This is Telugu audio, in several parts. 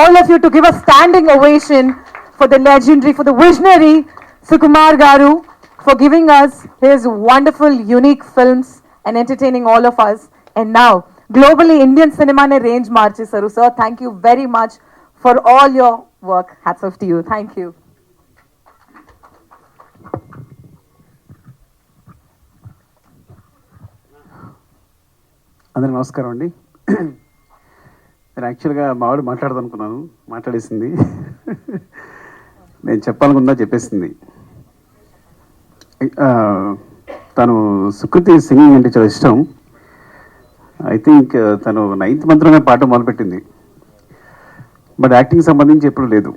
all of you to give a standing ovation for the legendary, for the visionary Sukumar Garu for giving us his wonderful, unique films and entertaining all of us. And now, globally, Indian cinema ne range marchesaru. Sir, thank you very much for all your work. Hats off to you. Thank you. అందరికి నమస్కారం అండి. నేను యాక్చువల్గా మావాడు మాట్లాడదాం అనుకున్నాను, మాట్లాడేసింది. నేను చెప్పాలనుకున్నా చెప్పేసింది. తను సుకృతి సింగింగ్ అంటే చాలా ఇష్టం. ఐ థింక్ తను 9th మంత్లోనే పాట మొదలుపెట్టింది, బట్ యాక్టింగ్ సంబంధించి ఎప్పుడు లేదు.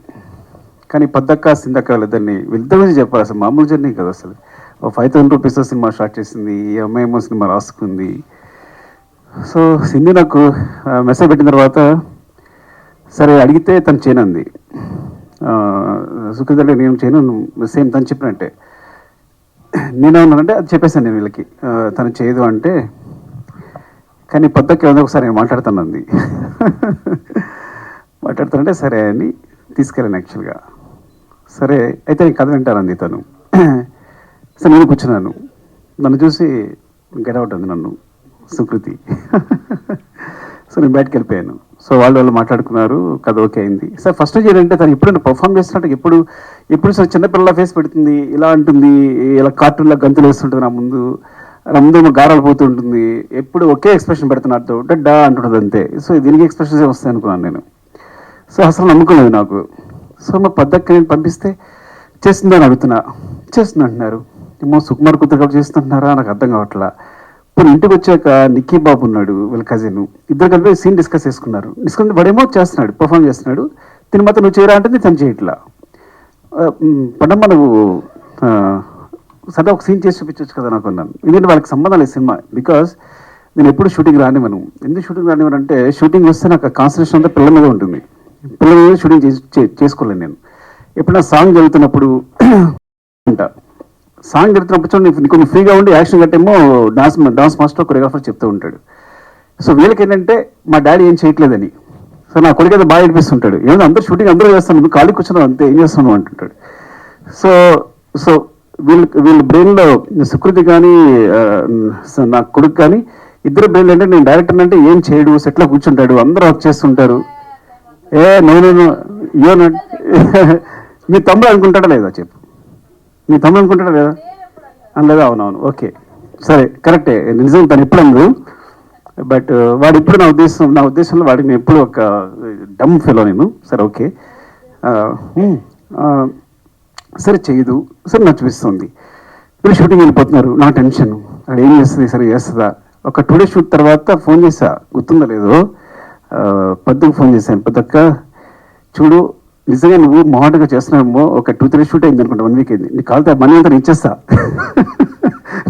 కానీ పద్దక్క సిందక్క వీళ్ళిద్దరి గురించి చెప్పాలి. అసలు మామూలు జర్నీ కదా. అసలు 5,000 రూపీస్తో సినిమా స్టార్ట్ చేసింది, ఈ అమ్మాయి ఏమో సినిమా రాసుకుంది. సో సింధు నాకు మెసేజ్ పెట్టిన తర్వాత సరే అడిగితే తను చేయనంది. సుకృతి అంటే నేను చేయను, సేమ్ తను చెప్పినట్టే. నేనేమన్నానంటే అది చెప్పేశాను నేను వీళ్ళకి, తను చేయదు అంటే. కానీ పొద్దుకి ఒకసారి నేను మాట్లాడుతానంది. మాట్లాడుతానంటే సరే అని తీసుకెళ్ళాను యాక్చువల్గా. సరే అయితే ఈ కథ వింటానంది తను. సరే నేను కూర్చున్నాను, నన్ను చూసి గెడవట్ అంది నన్ను సుకృతి. సో నేను బయటకు వెళ్ళిపోయాను. సో వాళ్ళు మాట్లాడుకున్నారు, కథ ఓకే అయింది. సార్ ఫస్ట్ ఏంటంటే తను ఎప్పుడైనా పర్ఫామ్ చేస్తున్నట్టు ఎప్పుడు సార్ చిన్నపిల్లల ఫేస్ పెడుతుంది, ఇలా ఉంటుంది, ఇలా కార్టూన్లో గంతులు వేస్తుంటుంది, నా ముందు గారాలు పోతూ ఉంటుంది, ఎప్పుడు ఒకే ఎక్స్ప్రెషన్ పెడుతున్నట్టు డా అంటుంటుంది అంతే. సో దీనికి ఎక్స్ప్రెషన్స్ వస్తాయి అనుకున్నాను నేను. సో అసలు నమ్ముకోలేదు నాకు. సో మా పద్దక్క నేను పంపిస్తే చేస్తుందని అడుగుతున్నా, చేస్తుంది అంటున్నారు. ఏమో సుకుమార్ కూతురు చేస్తుంటున్నారా నాకు అర్థం కావట్లా. ఇప్పుడు ఇంటికి వచ్చాక నిక్కీ బాబు ఉన్నాడు, వీళ్ళ కజిన్, ఇద్దరు కలిపి సీన్ డిస్కస్ చేసుకున్నారు. వాడేమో చేస్తున్నాడు, పర్ఫామ్ చేస్తున్నాడు. తిని మాత్రం నువ్వు చేయరా అంటే తను చేయట్లా. పడమ్మ నువ్వు సరే ఒక సీన్ చేసి చూపించవచ్చు కదా నాకు అన్నాను. ఎందుకంటే వాళ్ళకి సంబంధం లేదు సినిమా. బికాస్ నేను ఎప్పుడు షూటింగ్ రానివ్వను. ఎందుకు షూటింగ్ రానివ్వను అంటే షూటింగ్ వస్తే నాకు కాన్సన్ట్రేషన్ అంతా పిల్లల మీద ఉంటుంది. పిల్లల మీద షూటింగ్ చేసుకోలేను నేను. ఎప్పుడైనా సాంగ్ జరుగుతున్నప్పుడు ఉంటా, సాంగ్ జరుగుతున్నప్పుడు చూడండి కొన్ని ఫ్రీగా ఉండి యాక్షన్ కట్టేమో డాన్స్ మాస్టర్ కొరియోగ్రాఫర్ చెప్తూ ఉంటాడు. సో వీళ్ళకి ఏంటంటే మా డాడీ ఏం చేయట్లేదని. సో నా కొడుకు అయితే బాగా ఏడిపిస్తుంటాడు, ఏమన్నా అందరూ షూటింగ్ అందరూ చేస్తాను, నువ్వు ఖాళీ కూర్చున్నావు అంతే, ఏం చేస్తున్నావు అంటుంటాడు. సో సో వీళ్ళ బ్రెయిన్లో సుకృతి కానీ నా కొడుకు కానీ ఇద్దరు బ్రెయిన్ అంటే నేను డైరెక్టర్ అంటే ఏం చేయడు, సెట్లో కూర్చుంటాడు, అందరూ వర్క్ చేస్తుంటారు. నేను మీ తమ్ముడు అనుకుంటాడా లేదా చెప్పు, మీ తమ్ముడు అనుకుంటాడా లేదా లేదా? అవునవును, ఓకే సరే కరెక్టే, నిజం తను ఎప్పుడు అందరు. బట్ వాడు ఇప్పుడు నా ఉద్దేశంలో వాడికి నేను ఎప్పుడు ఒక డమ్ ఫెలో నేను. సరే ఓకే, సరే చేయదు, సరే నాకు చూపిస్తుంది. ఇప్పుడు షూటింగ్ వెళ్ళిపోతున్నారు, నా టెన్షన్, అక్కడ ఏం చేస్తుంది, సరే చేస్తుందా. ఒక 2 days షూట్ తర్వాత ఫోన్ చేసా, గుర్తుందో లేదో, పద్దుకు ఫోన్ చేశాను. పద్దక్క చూడు, నిజంగా నువ్వు మొహాటంగా చేస్తున్నావేమో, ఒక 2-3 షూట్ అయింది అనుకుంటా, 1 week అయింది, నీ కాలితే మనీ అంతా ఇచ్చేస్తా,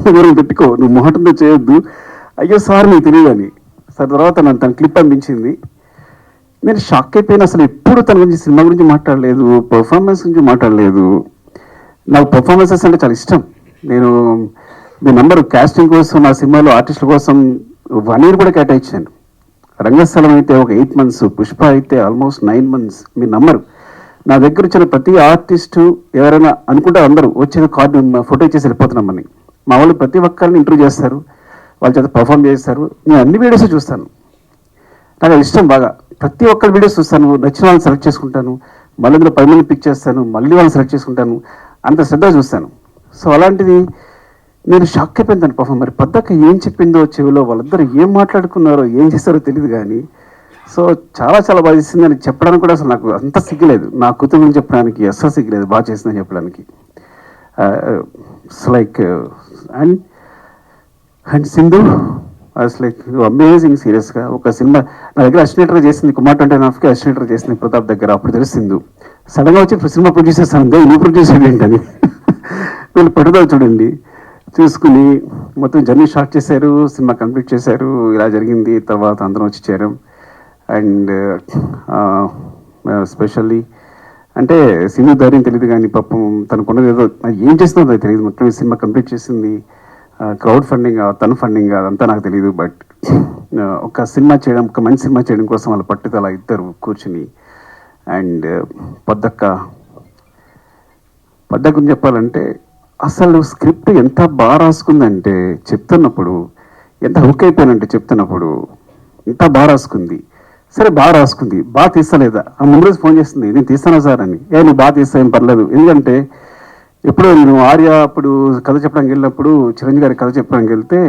నువ్వు పెట్టుకో, నువ్వు మొహాటంతో చేయొద్దు. అయ్యో సార్ నీకు తెలియదు అని. సార్ తర్వాత నన్ను తన క్లిప్ పంపించింది. నేను షాక్ అయిపోయినా. అసలు ఎప్పుడు తన గురించి సినిమా గురించి మాట్లాడలేదు, పర్ఫార్మెన్స్ గురించి మాట్లాడలేదు. నాకు పర్ఫార్మెన్సెస్ అంటే చాలా ఇష్టం. నేను మీ నంబర్ కాస్టింగ్ కోసం, నా సినిమాలో ఆర్టిస్టుల కోసం 1 year కూడా కేటాయించాను. రంగస్థలం అయితే ఒక 8 months, పుష్ప అయితే ఆల్మోస్ట్ 9 months. మీ నంబరు నా దగ్గర వచ్చిన ప్రతి ఆర్టిస్టు ఎవరైనా అనుకుంటే అందరూ వచ్చేది కార్డు ఫోటో ఇచ్చేసి వెళ్ళిపోతున్నామని. మా వాళ్ళు ప్రతి ఒక్కరిని ఇంటర్వ్యూ చేస్తారు, వాళ్ళ చేత పర్ఫామ్ చేస్తారు. నేను అన్ని వీడియోస్ చూస్తాను, నాకు అది ఇష్టం బాగా. ప్రతి ఒక్కరి వీడియోస్ చూస్తాను, నచ్చిన వాళ్ళని సెలెక్ట్ చేసుకుంటాను, మళ్ళీ అందులో 10 మంది పిక్ చేస్తాను, మళ్ళీ వాళ్ళని సెలెక్ట్ చేసుకుంటాను, అంత శ్రద్ధ చూస్తాను. సో అలాంటిది నేను షాక్ అయిపోయింది తను పర్ఫామ్. మరి పద్దక్క ఏం చెప్పిందో చెవిలో, వాళ్ళిద్దరు ఏం మాట్లాడుకున్నారో ఏం చేస్తారో తెలియదు కానీ. సో చాలా చాలా బాగా చేసింది అని చెప్పడానికి కూడా అసలు నాకు అంత సిగ్గులేదు. నా కూతురు గురించి చెప్పడానికి అస్సలు సిగ్గులేదు, బాగా చేసిందని చెప్పడానికి. Like and Sindhu as like amazing. సీరియస్గా ఒక సినిమా నా దగ్గర అసినేటర్గా చేసింది, కుమార్ 29.5కి అసినేటర్ చేసింది ప్రతాప్ దగ్గర. అప్పుడు తెలిసింది సడన్గా వచ్చి సినిమా ప్రొడ్యూస్ చేస్తాను, నువ్వు ప్రొడ్యూస్ ఏంటని. వీళ్ళు పట్టుదల చూడండి, చూసుకుని మొత్తం జర్నీ స్టార్ట్ చేశారు, సినిమా కంప్లీట్ చేశారు. ఇలా జరిగింది. తర్వాత అందరం వచ్చి చేరాం. అండ్ స్పెషల్లీ అంటే సింధు ధైర్యం తెలియదు కానీ పాపం తనకున్నది ఏదో ఏం చేస్తుందో అది తెలియదు. మొత్తం ఈ సినిమా కంప్లీట్ చేసింది. క్రౌడ్ ఫండింగ్, తను ఫండింగ్ అదంతా నాకు తెలియదు. బట్ ఒక సినిమా చేయడం, ఒక మంచి సినిమా చేయడం కోసం వాళ్ళ పట్టుదల ఇద్దరు కూర్చుని అండ్ పొద్దక్క గురించి చెప్పాలంటే అసలు స్క్రిప్ట్ ఎంత బాగా రాసుకుందంటే చెప్తున్నప్పుడు ఎంత హుక్ అయిపోయానంటే చెప్తున్నప్పుడు ఎంత బాగా రాసుకుంది. సరే బాగా రాసుకుంది, బాగా తీస్తలేదా? ఆ ముందు రోజు ఫోన్ చేస్తుంది, నేను తీస్తానా సార్ అని. నువ్వు బాగా తీస్తా ఏం పర్లేదు, ఎందుకంటే ఎప్పుడో నేను ఆర్య అప్పుడు కథ చెప్పడానికి వెళ్ళినప్పుడు చిరంజీవి గారి కథ చెప్పడానికి వెళ్తే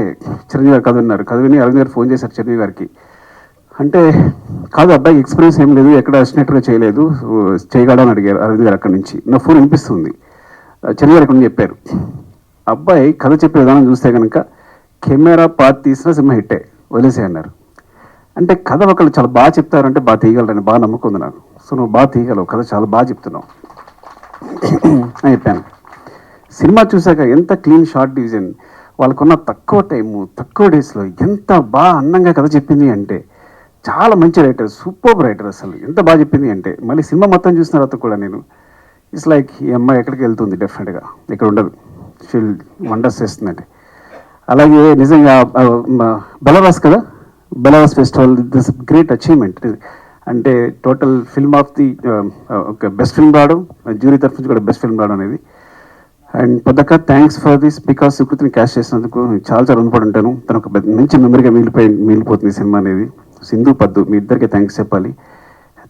చిరంజీవి గారు కథ విన్నారు. కథ విని అరవింద్ గారు ఫోన్ చేశారు చిరంజీవి గారికి. అంటే కాదు అబ్బాయి ఎక్స్పీరియన్స్ ఏం లేదు, ఎక్కడ అసినట్టుగా చేయలేదు, చేయగలని అడిగారు అరవింద్ గారు. అక్కడి నుంచి నా ఫోన్ వినిపిస్తుంది. చిరంజీవి గారు ఇక్కడ చెప్పారు, అబ్బాయి కథ చెప్పే విధానం చూస్తే కనుక కెమెరా పార్ట్ తీసిన సినిమా హిట్టే, వదిలేసే అన్నారు. అంటే కథ ఒకళ్ళు చాలా బాగా చెప్తారంటే బాగా తీయగలరని బాగా నమ్మకం ఉంది నాకు. సో నువ్వు బాగా తీయగలవు, కథ చాలా బాగా చెప్తున్నావు అని చెప్పాను. సినిమా చూశాక ఎంత క్లీన్ షార్ట్ డివిజన్, వాళ్ళకున్న తక్కువ టైము తక్కువ డేస్లో ఎంత బాగా అందంగా కథ చెప్పింది అంటే చాలా మంచి రైటర్, సూపర్ రైటర్. అసలు ఎంత బాగా చెప్పింది అంటే మళ్ళీ సినిమా మొత్తం చూసిన తర్వాత కూడా నేను ఇట్స్ లైక్ ఈ అమ్మాయి ఎక్కడికి వెళ్తుంది, డెఫినెట్గా ఇక్కడ ఉండదు, షీల్ వండర్స్ చేస్తుందంటే. అలాగే నిజంగా బెలరాస్ కదా, Belarus festival this great achievement. అంటే టోటల్ ఫిల్మ్ ఆఫ్ ది ఒక బెస్ట్ ఫిల్మ్ రావడం, జ్యూరీ తరఫు నుంచి కూడా బెస్ట్ ఫిల్మ్ రావడం అనేది. అండ్ పొద్దక్క థ్యాంక్స్ ఫర్ దిస్, బికాస్ సుకృతిని క్యాష్ చేసినందుకు చాలా రుణపడి ఉంటాను. తను ఒక మంచి మెమరీగా మిగిలిపోతుంది ఈ సినిమా అనేది. సింధు పద్దు మీ ఇద్దరికి థ్యాంక్స్ చెప్పాలి,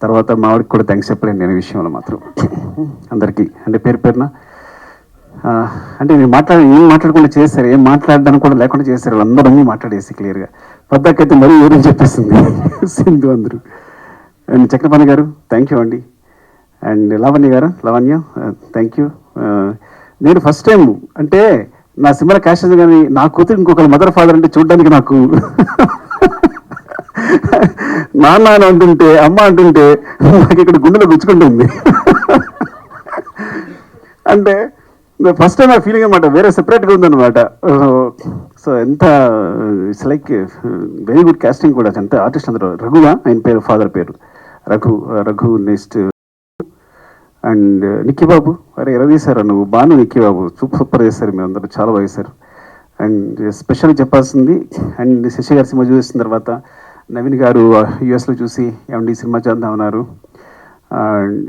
తర్వాత మావిడికి కూడా థ్యాంక్స్ చెప్పలేను నేను ఈ విషయంలో మాత్రం. అందరికీ అంటే పేరు పేరున అంటే మీరు ఏం మాట్లాడకుండా చేశారు, ఏం మాట్లాడడానికి కూడా లేకుండా చేశారు, అందరూ అన్నీ మాట్లాడేసి క్లియర్గా. పొద్దకైతే మరీ ఏమని చెప్పేస్తుంది సింధు అందరూ. అండ్ చక్రపాణి గారు థ్యాంక్ యూ అండి. And Lavanya thank you. నేను ఫస్ట్ టైం అంటే నా సినిమా క్యాష్ కానీ నా కూతురు ఇంకొకరు మదర్ ఫాదర్ అంటే చూడడానికి నాకు నాన్న అని అంటుంటే అమ్మ అంటుంటే నాకు ఇక్కడ గుండెలో గుచ్చుకుంటుంది. అంటే ఫస్ట్ టైం ఆ ఫీలింగ్ అనమాట, వేరే సెపరేట్గా ఉందన్నమాట. సో ఎంత it's like very good casting కూడా. ఎంత ఆర్టిస్ట్ అందరూ, రఘుగా ఆయన పేరు, ఫాదర్ పేరు రఘు. నెక్స్ట్ అండ్ నిక్కీ బాబు, అరే ఎలా తీశారు నువ్వు, బాను నిక్కీ బాబు సూపర్ చేశారు, మీరు అందరూ చాలా బాగా చేశారు. అండ్ స్పెషల్గా చెప్పాల్సింది, అండ్ శశి గారి సినిమా చూసిన తర్వాత నవీన్ గారు యూఎస్లో చూసి ఏమండి సినిమా చేద్దామన్నారు.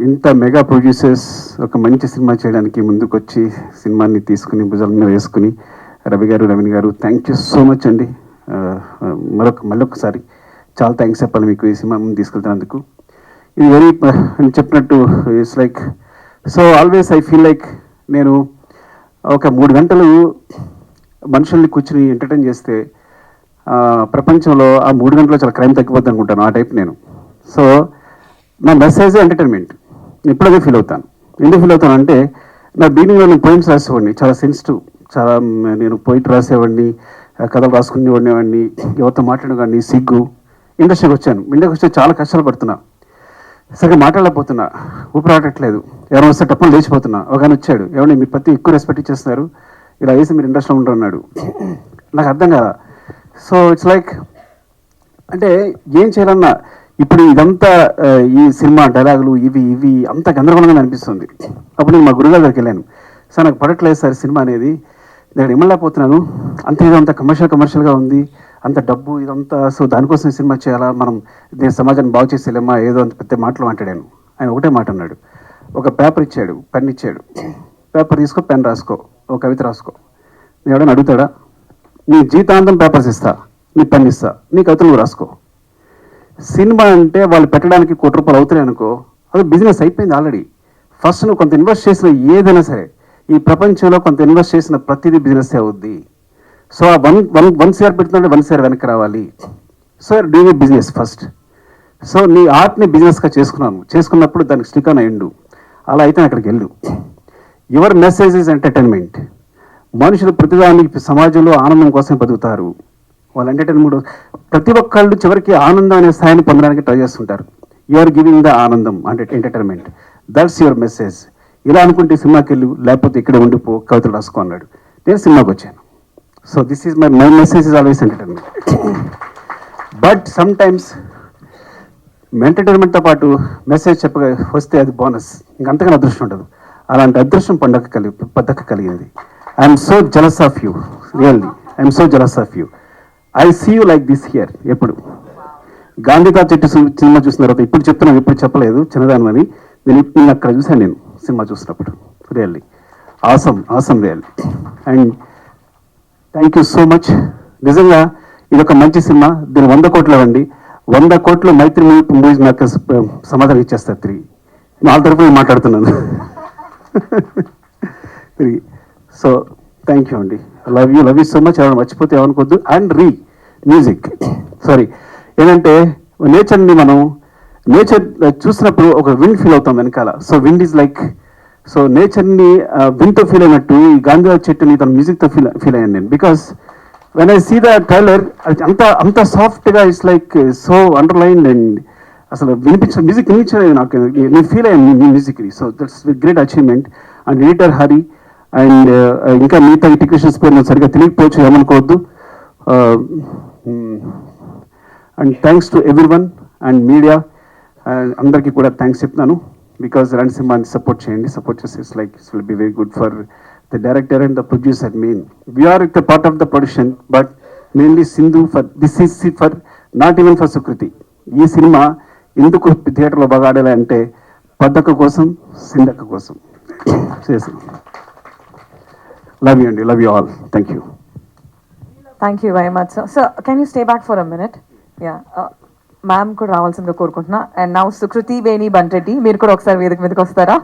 ఇంత మెగా ప్రొడ్యూసర్స్ ఒక మంచి సినిమా చేయడానికి ముందుకొచ్చి సినిమాని తీసుకుని భుజాల మీద వేసుకుని రవి గారు, నవీన్ గారు థ్యాంక్ యూ సో మచ్ అండి. మళ్ళొకసారి చాలా థ్యాంక్స్ చెప్పాలి మీకు ఈ సినిమా ముందు తీసుకెళ్తున్నందుకు. ఇది వెరీ చెప్పినట్టు it's like so always I feel like నేను ఒక 3 గంటలు మనుషుల్ని కూర్చుని ఎంటర్టైన్ చేస్తే ప్రపంచంలో ఆ 3 గంటల్లో చాలా క్రైమ్ తగ్గిపోద్ది అనుకుంటాను, ఆ టైప్ నేను. సో నా మెసేజ్ ఎంటర్టైన్మెంట్ ఇప్పుడే ఫీల్ అవుతాను. ఎందుకు ఫీల్ అవుతాను అంటే నా బిగినింగ్లో నేను పోయిమ్స్ రాసేవాడిని, చాలా సెన్సిటివ్, చాలా నేను పోయిట్ రాసేవాడిని, కథలు రాసుకునేవాడిని, ఎవరితో మాట్లాడేవాడిని, సిగ్గు. ఇండస్ట్రీకి వచ్చాను, ఇండస్ట్రీకి వచ్చి చాలా కష్టాలు పడుతున్నా, సరిగ్గా మాట్లాడలేకపోతున్నా, ఊపిరాడట్లేదు, ఎవరైనా వస్తే టప్పులు లేచిపోతున్నా. ఒక ఆయన వచ్చాడు, ఎవరైనా మీ ప్రతి ఎక్కువ రెస్పెక్ట్ ఇచ్చేస్తున్నారు, ఇలా వేసి మీరు ఇండస్ట్రీలో ఉంటారు అన్నాడు. నాకు అర్థం కాదా. సో ఇట్స్ లైక్ అంటే ఏం చేయాలన్నా ఇప్పుడు ఇదంతా ఈ సినిమా డైలాగులు ఇవి అంత గందరగోళంగా అనిపిస్తుంది. అప్పుడు నేను మా గురుగారి దగ్గరికి వెళ్ళాను, సార్ నాకు పడట్లేదు సార్ సినిమా అనేది, నేను ఇమ్మలేకపోతున్నాను, అంత ఇదంతా కమర్షియల్గా ఉంది, అంత డబ్బు ఇదంతా, సో దానికోసం సినిమా చేయాలా, మనం నేను సమాజాన్ని బాగు చేసేలేమా, ఏదో అంత పెద్ద మాటలు మాట్లాడాను. ఆయన ఒకటే మాట అన్నాడు, ఒక పేపర్ ఇచ్చాడు, పెన్ ఇచ్చాడు, పేపర్ తీసుకో, పెన్ రాసుకో, ఒక కవిత రాసుకో. నేను ఎవడైనా అడుగుతాడా? నీ జీతాంతం పేపర్స్ ఇస్తా, నీ పెన్ ఇస్తా, నీ కవితలు నువ్వు రాసుకో. సినిమా అంటే వాళ్ళు పెట్టడానికి ₹1 కోటి అవుతున్నాయి అనుకో, అది బిజినెస్ అయిపోయింది ఆల్రెడీ. ఫస్ట్ నువ్వు కొంత ఇన్వెస్ట్ చేసిన ఏదైనా సరే ఈ ప్రపంచంలో కొంత ఇన్వెస్ట్ చేసిన ప్రతిదీ బిజినెస్ అవుద్ది. సో ఆ వన్ షేర్ పెడుతుంటే 1 షేర్ వెనక్కి రావాలి. So doing a business first. So నీ ఆర్ట్ని బిజినెస్గా చేసుకున్నప్పుడు దానికి స్టిక్ ఆన్ అయ్యిండు. అలా అయితే అక్కడికి వెళ్ళు. Your message is entertainment. మనుషులు ప్రతిదానికి సమాజంలో ఆనందం కోసం బతుకుతారు. వాళ్ళ ఎంటర్టైన్మెంట్ ప్రతి ఒక్కళ్ళు చివరికి ఆనందం అనే స్థాయిని పొందడానికి ట్రై చేస్తుంటారు. యు ఆర్ గివింగ్ ద ఆనందం అంటే ఎంటర్టైన్మెంట్, దట్స్ యువర్ మెసేజ్. ఇలా అనుకుంటే సినిమాకి వెళ్ళు, లేకపోతే ఇక్కడ ఉండిపో, కవితలు రాసుకో అన్నాడు. నేను సినిమాకి వచ్చాను. So this is my message is always entertainment. But some times ఎంటర్టైన్మెంట్తో పాటు మెసేజ్ చెప్పగా వస్తే అది బోనస్, ఇంకంతకన్నా అదృష్టం ఉండదు. అలాంటి అదృష్టం పద్దక కలిగింది. I'm so jealous of you, really I'm so jealous of you. I see you like this here. ఎప్పుడు గాంధీతా చెట్టు సినిమా చూసిన తర్వాత ఇప్పుడు చెప్తున్నాను, ఇప్పుడు చెప్పలేదు చిన్నదాని అని. నేను అక్కడ చూశాను, నేను సినిమా చూసినప్పుడు. Really awesome really. And thank you so much. నిజంగా ఇది ఒక మంచి సినిమా. దీని 100 కోట్లు అవ్వండి, 100 కోట్లు మైత్రి మూవీస్ మేకర్స్ సమాధానం ఇచ్చేస్తారు తిరిగి. వాళ్ళ తరపున మాట్లాడుతున్నాను తిరిగి. సో థ్యాంక్ యూ అండి. Love you so much. ఎవరు మర్చిపోతే ఏమనుకోద్దు. అండ్ మ్యూజిక్ సారీ, ఏంటంటే నేచర్ని మనం చూసినప్పుడు ఒక విండ్ ఫీల్ అవుతాం వెనకాల. So wind is like, so నేచర్ని విండ్తో ఫీల్ అయినట్టు ఈ గాంధీ చెట్టుని తన మ్యూజిక్తో ఫీల్ అయ్యాను నేను. Because when I see the trailer, అంత సాఫ్ట్గా it's like so underline and అసలు మ్యూజిక్ వినిపించలేదు నాకు. నేను ఫీల్ అయ్యాను మీ మ్యూజిక్ని. So that's great achievement. And editor Hari and ఇంకా మిగతా టెక్నీషియన్స్ పేరు నాకు సరిగ్గా తెలియకపోవచ్చు, ఏమనుకోవద్దు. And thanks to everyone and media అందరికీ కూడా థ్యాంక్స్ చెప్తున్నాను. బికాజ్ రణ్ సినిమాని సపోర్ట్ చేయండి. సపోర్ట్ చేస్తే it's like it's will be very good for the director and the producer. Main we are it the part of the production, but mainly Sindhu for this is for not even for Sukruthi. ఈ సినిమా ఎందుకు థియేటర్లో బాగా ఆడాలి అంటే పద్దక్క కోసం, సింధక్క కోసం చేసి. లవ్ యూ అండి, love you all. Thank you. Thank you very much, sir. Sir, can you stay back for a minute? Yeah. Ma'am కూడా రావాల్సిందిగా కోరుకుంటున్నా. అండ్ నౌ సుకృతి వేణి బంటెడ్డి, మీరు కూడా ఒకసారి వేదిక మీదకి వస్తారా?